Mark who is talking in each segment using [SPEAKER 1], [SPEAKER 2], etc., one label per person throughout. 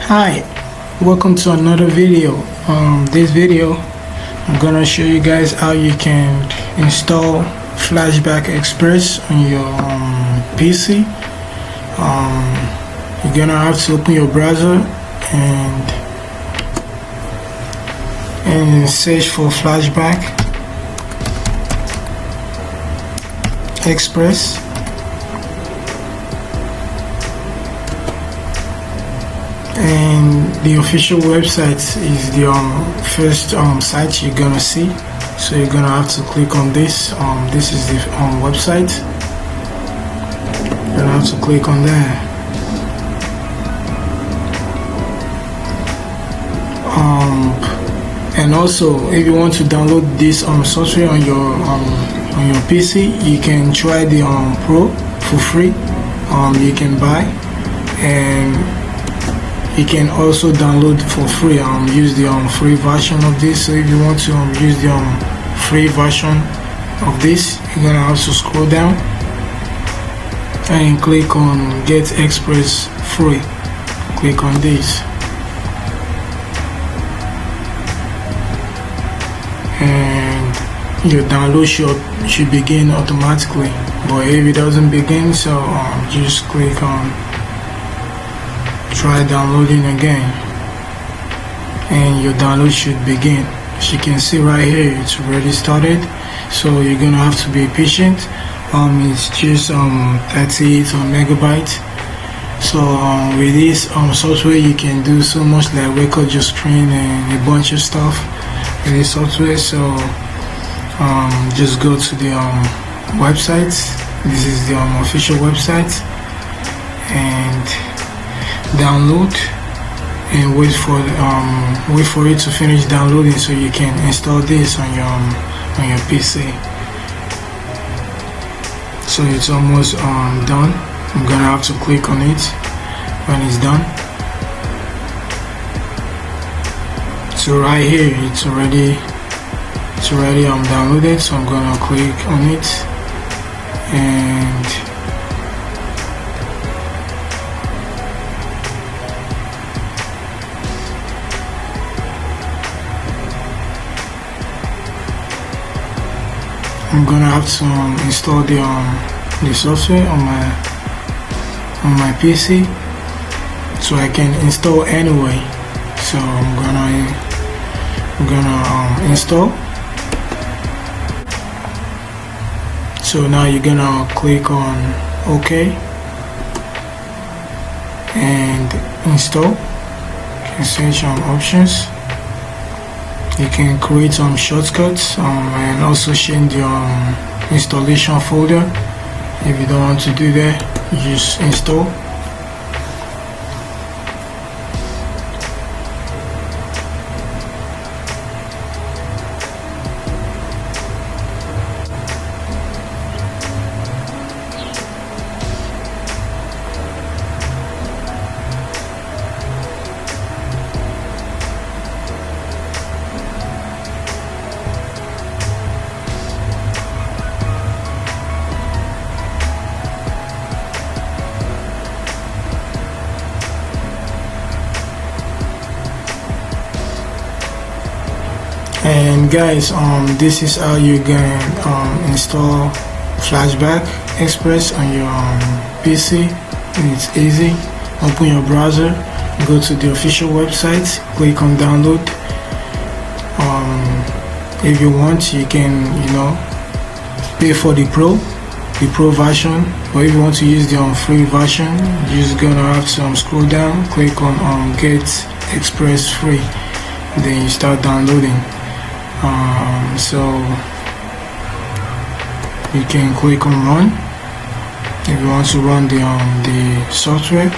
[SPEAKER 1] Hi, welcome to another video. This video I'm gonna show you guys how you can install Flashback Express on your PC. You're gonna have to open your browser and search for Flashback Express. And the official website is the first site you're gonna see, so you're gonna have to click on this. This is the website. You're gonna have to click on there. And also, if you want to download this software on your PC, you can try the Pro for free. You can buy, and you can also download for free. Use the free version of this. So if you want to use the free version of this, you're gonna have to scroll down and click on Get Express Free. Click on this, and your download should begin automatically. But if it doesn't begin, so just click on try downloading again, and your download should begin. As you can see right here, it's already started, so you're gonna have to be patient. It's just 38 megabytes. So with this software, you can do so much, like record your screen and a bunch of stuff with this software. So just go to the website. This is the official website, and download and wait for it to finish downloading, so you can install this on your PC. So it's almost done. I'm gonna have to click on it when it's done. So right here, it's already downloaded. So I'm gonna click on it, and I'm gonna have to install the software on my PC, so I can install anyway. So I'm gonna install. So now you're gonna click on OK and install. You can see some options. You can create some shortcuts and also change your installation folder. If you don't want to do that, you just install. And guys, this is how you can install Flashback Express on your PC. It's easy. Open your browser, go to the official website, click on download. If you want, you can pay for the pro version, but if you want to use the free version, you're just gonna have to scroll down, click on Get Express Free, then you start downloading. So you can click on run if you want to run the software.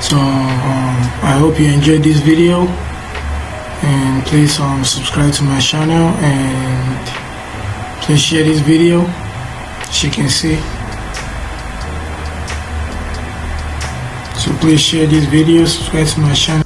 [SPEAKER 1] So I hope you enjoyed this video, and please subscribe to my channel, and please share this video, as you can see. So please share this video, subscribe to my channel.